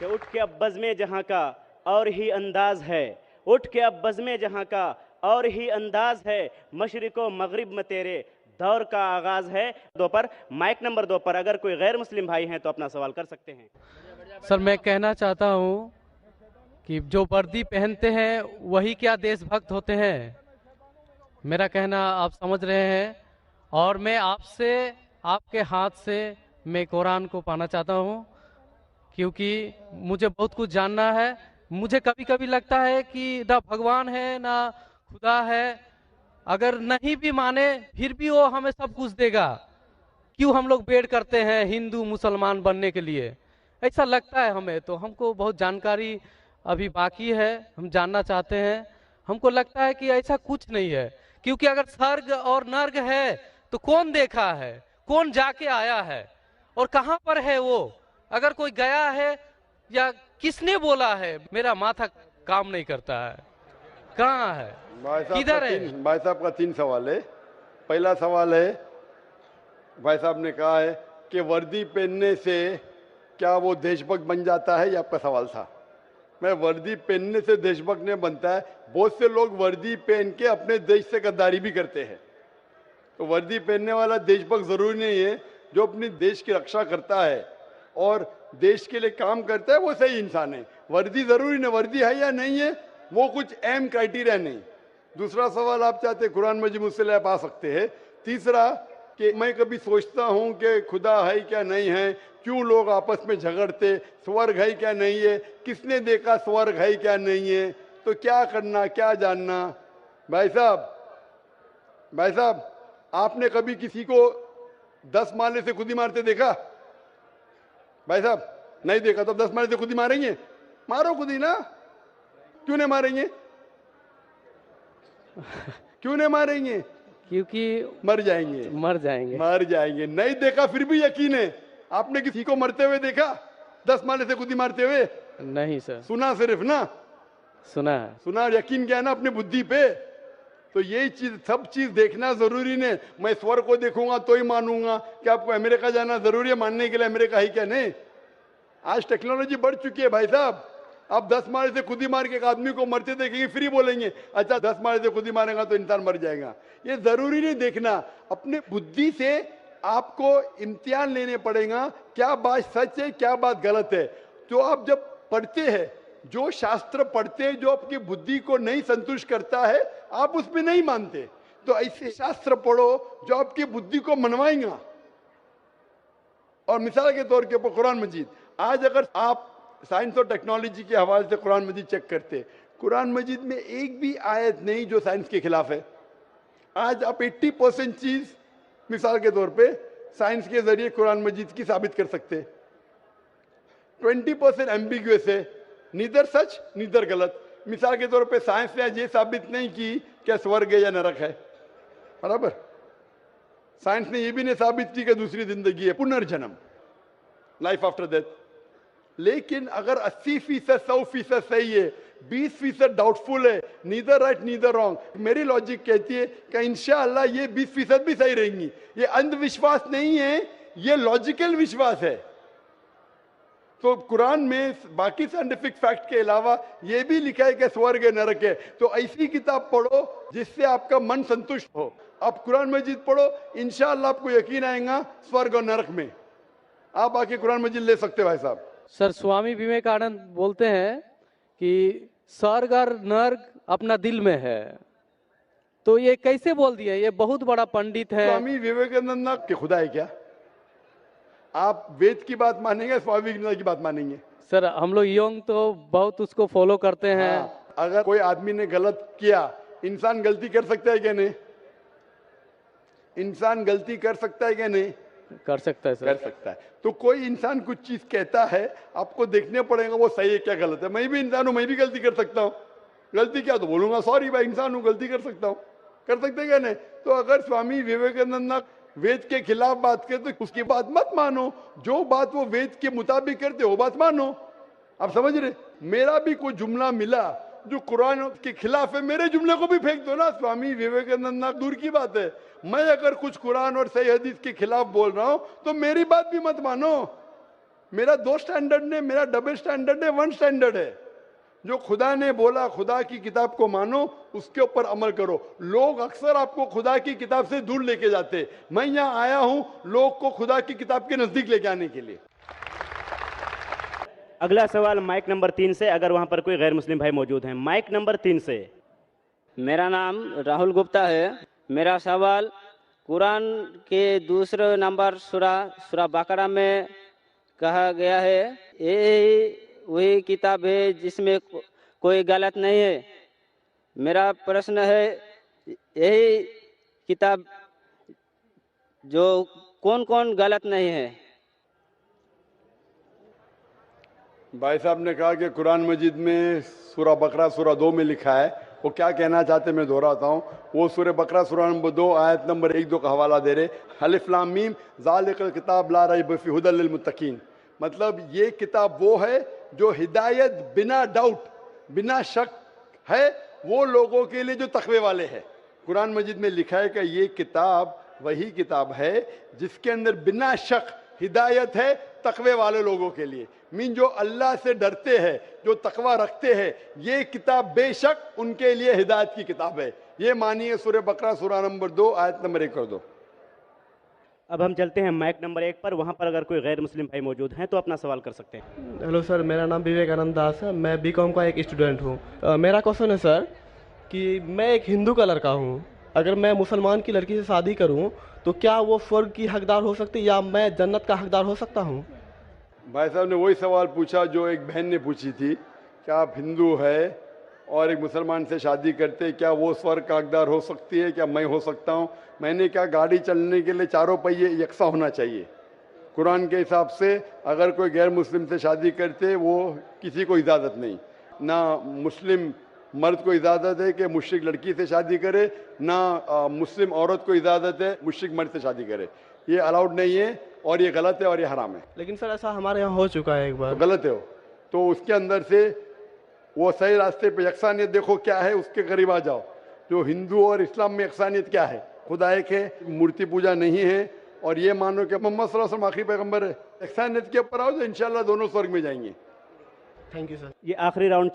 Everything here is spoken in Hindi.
कि उठ के अब बज़्म जहां का और ही अंदाज है, उठ के अब बज़्म जहां का और ही अंदाज है, मशरिको मगरिब में तेरे दौर का आगाज है। दो पर माइक नंबर 2 पर अगर कोई गैर मुस्लिम भाई हैं तो अपना सवाल कर सकते हैं। सर मैं कहना चाहता हूँ कि जो वर्दी पहनते हैं वही क्या देशभक्त होते हैं, मेरा कहना आप समझ रहे हैं। और मैं आपसे, आपके हाथ से मैं कुरान को पाना चाहता हूँ, क्योंकि मुझे बहुत कुछ जानना है। मुझे कभी कभी लगता है कि ना भगवान है ना खुदा है, अगर नहीं भी माने फिर भी वो हमें सब कुछ देगा। क्यों हम लोग वेट करते हैं हिंदू मुसलमान बनने के लिए, ऐसा लगता है हमें। तो हमको बहुत जानकारी अभी बाकी है, हम जानना चाहते हैं। हमको लगता है कि ऐसा कुछ नहीं है, क्योंकि अगर स्वर्ग और नर्क है तो कौन देखा है, कौन जाके आया है और कहाँ पर है वो, अगर कोई गया है या किसने बोला है, मेरा माथा काम नहीं करता है। कहाँ है, किधर है? भाई साहब का 3 सवाल है। पहला सवाल है, भाई साहब ने कहा है कि वर्दी पहनने से क्या वो देशभक्त बन जाता है, ये आपका सवाल था। मैं वर्दी पहनने से देशभक्त नहीं बनता है। बहुत से लोग वर्दी पहन के अपने देश से गद्दारी भी करते हैं। तो वर्दी पहनने वाला देशभक्त जरूरी नहीं है। जो अपनी देश की रक्षा करता है और देश के लिए काम करता है वो सही इंसान है। वर्दी जरूरी नहीं, वर्दी है या नहीं है वो कुछ अहम क्राइटेरिया नहीं। दूसरा सवाल आप चाहते कुरान मजीद मुझसे आप आ सकते हैं। तीसरा कि मैं कभी सोचता हूं कि खुदा है क्या नहीं है, क्यों लोग आपस में झगड़ते, स्वर्ग है क्या नहीं है, किसने देखा स्वर्ग है क्या नहीं है, तो क्या करना क्या जानना। भाई साहब आपने कभी किसी को 10 मारने से खुद ही मारते देखा? भाई साहब नहीं देखा तो 10 मारने से खुद ही मारेंगे? मारो खुद ही ना, क्यों नहीं मारेंगे? क्यों नहीं मारेंगे? क्योंकि मर जाएंगे। मर जाएंगे। नहीं देखा फिर भी यकीन है। आपने किसी को मरते हुए देखा 10 मारने से खुद ही मारते हुए? नहीं सर। सुना सिर्फ ना? सुना है। सुना, यकीन क्या है ना अपनी बुद्धि पे। तो यही चीज, सब चीज देखना जरूरी नहीं। मैं स्वर्ग को देखूंगा तो ही मानूंगा। क्या आपको अमेरिका जाना जरूरी है मानने के लिए अमेरिका है क्या? नहीं। आज टेक्नोलॉजी बढ़ चुकी है भाई साहब। आप 10 मारे से खुद ही मार के एक आदमी को मरते देखेंगे फिर ही बोलेंगे अच्छा 10 मारे से खुद ही मारेगा तो इंसान मर जाएगा। ये जरूरी नहीं देखना। अपने बुद्धि से आपको इम्तिहान लेने पड़ेगा, क्या बात सच है क्या बात गलत है। तो आप जब पढ़ते हैं, जो शास्त्र पढ़ते हैं जो आपकी बुद्धि को नहीं संतुष्ट करता है आप उसमें नहीं मानते, तो ऐसे शास्त्र पढ़ो जो आपकी बुद्धि को मनवाएगा। और मिसाल के तौर के ऊपर कुरान मजीद, आज अगर आप साइंस और टेक्नोलॉजी के हवाले से कुरान मजीद चेक करते, कुरान मजीद में एक भी आयत नहीं जो साइंस के खिलाफ है। आज आप 80% चीज मिसाल के तौर पे साइंस के जरिए कुरान मजीद की साबित कर सकते। 20% एम्बिग्युअस है, नीदर सच नीदर गलत। मिसाल के तौर पे साइंस ने आज ये साबित नहीं की क्या स्वर्ग है या नरक है, बराबर। साइंस ने ये भी नहीं साबित की कि दूसरी जिंदगी है, पुनर्जन्म, लाइफ आफ्टर डेथ। लेकिन अगर 80% 100% सही है, 20% डाउटफुल है, नीदर राइट नीदर रॉन्ग, मेरी लॉजिक कहती है कि इंशाअल्लाह ये 20% भी सही रहेंगी। ये अंधविश्वास नहीं है, ये लॉजिकल विश्वास है। तो कुरान में बाकी साइंटिफिक फैक्ट के अलावा ये भी लिखा है कि स्वर्ग है नरक है। तो ऐसी किताब पढ़ो जिससे आपका मन संतुष्ट हो। आप कुरान मजीद पढ़ो, इंशाअल्लाह आपको यकीन आएगा स्वर्ग और नरक में। आप आके कुरान मजीद ले सकते हो भाई साहब। सर स्वामी विवेकानंद बोलते हैं कि स्वर्ग और नर्क अपना दिल में है, तो ये कैसे बोल दिया? ये बहुत बड़ा पंडित है। स्वामी विवेकानंद ना कि खुदा है क्या? आप वेद की बात मानेंगे, स्वामी विवेकानंद की बात मानेंगे? सर हम लोग यंग तो बहुत उसको फॉलो करते हैं। हाँ, अगर कोई आदमी ने गलत किया, इंसान गलती कर सकता है क्या नहीं? इंसान गलती कर सकता है क्या नहीं? कर सकता है सर। कर सकता है। तो कोई इंसान कुछ चीज कहता है, आपको देखने पड़ेगा वो सही है क्या गलत है। मैं भी इंसान हूं, मैं भी गलती कर सकता हूं। गलती क्या तो बोलूंगा सॉरी भाई इंसान हूं, गलती कर सकता हूं। कर सकते क्या नहीं? तो अगर स्वामी विवेकानंद ना वेद के खिलाफ बात करते तो उसकी बात मत मानो, जो बात वो वेद के मुताबिक करते वो बात मानो। आप समझ रहे? मेरा भी कोई जुमला मिला जो कुरान के खिलाफ है, मेरे जुमले को भी फेंक दो ना। स्वामी विवेकानंद ना दूर की बात है, मैं अगर कुछ कुरान और सही हदीस के खिलाफ बोल रहा हूं तो मेरी बात भी मत मानो। मेरा 2 स्टैंडर्ड नहीं, मेरा डबल स्टैंडर्ड है, 1 स्टैंडर्ड है। जो खुदा ने बोला, खुदा की किताब को मानो, उसके ऊपर अमल करो। लोग अक्सर आपको खुदा की किताब से दूर लेके जाते। मैं यहाँ आया हूँ लोग को खुदा की किताब के नजदीक लेके आने के लिए। अगला सवाल माइक नंबर 3 से, अगर वहां पर कोई गैर मुस्लिम भाई मौजूद हैं। माइक नंबर 3 से। मेरा नाम राहुल गुप्ता है। मेरा सवाल, कुरान के दूसरे नंबर सूरा बकरा में कहा गया है, ये वही किताब है जिसमें कोई गलत नहीं है। मेरा प्रश्न है, यही किताब जो कौन कौन गलत नहीं है? भाई साहब ने कहा कि कुरान मजीद में सूरा बकरा सूरा 2 में लिखा है। वो क्या कहना चाहते मैं दोहराता हूँ। वो सूरा बकरा सूरा नंबर 2 आयत नंबर 1-2 का हवाला दे रहे, अलिफ लाम मीम ज़ालिकल किताब ला रैब फीह हुदल लिल मुत्तकीन। मतलब ये किताब वो है जो हिदायत बिना डाउट, बिना शक है वो लोगों के लिए जो तकवे वाले हैं। कुरान मजीद में लिखा है कि ये किताब वही किताब है जिसके अंदर बिना शक हिदायत है तकवे वाले लोगों के लिए। मीन जो अल्लाह से डरते हैं, जो तकवा रखते हैं, ये किताब बेशक उनके लिए हिदायत की किताब है। ये मानिए सूरह बकरा सूरा नंबर 2 आयत नंबर 1 कर दो। अब हम चलते हैं माइक नंबर 1 पर। वहां पर अगर कोई गैर मुस्लिम भाई मौजूद हैं तो अपना सवाल कर सकते हैं। हेलो सर, मेरा नाम विवेकानंद दास है। मैं बीकॉम का एक स्टूडेंट हूँ। मेरा क्वेश्चन है सर कि मैं एक हिंदू का लड़का हूँ, अगर मैं मुसलमान की लड़की से शादी करूँ तो क्या वो स्वर्ग की हकदार हो सकती है या मैं जन्नत का हकदार हो सकता हूँ? भाई साहब ने वही सवाल पूछा जो एक बहन ने पूछी थी, क्या आप हिंदू है और एक मुसलमान से शादी करते, क्या वो स्वर्ग का हकदार हो सकती है, क्या मैं हो सकता हूँ? मैंने कहा गाड़ी चलने के लिए चारों पहिए यकसा होना चाहिए। कुरान के हिसाब से अगर कोई गैर मुस्लिम से शादी करते वो किसी को इजाज़त नहीं। ना मुस्लिम मर्द को इजाज़त है कि मुश्रिक लड़की से शादी करे, ना मुस्लिम औरत को इजाज़त है मुश्रिक मर्द से शादी करे। ये अलाउड नहीं है और ये गलत है और ये हराम है। लेकिन सर ऐसा हमारे यहाँ हो चुका है एक बार। तो गलत है वो, तो उसके अंदर से वो सही रास्ते पे यकसानियत देखो क्या है, उसके करीब आ जाओ। जो हिंदू और इस्लाम में यकसानियत क्या है, खुदा एक है, मूर्ति पूजा नहीं है, और ये मानो कि मोहम्मद सल्लल्लाहु अलैहि वसल्लम आखिरी पैगंबर है। यकसानियत के ऊपर आओ तो इंशाल्लाह दोनों स्वर्ग में जाएंगे। Thank you sir. ये आखिरी राउंड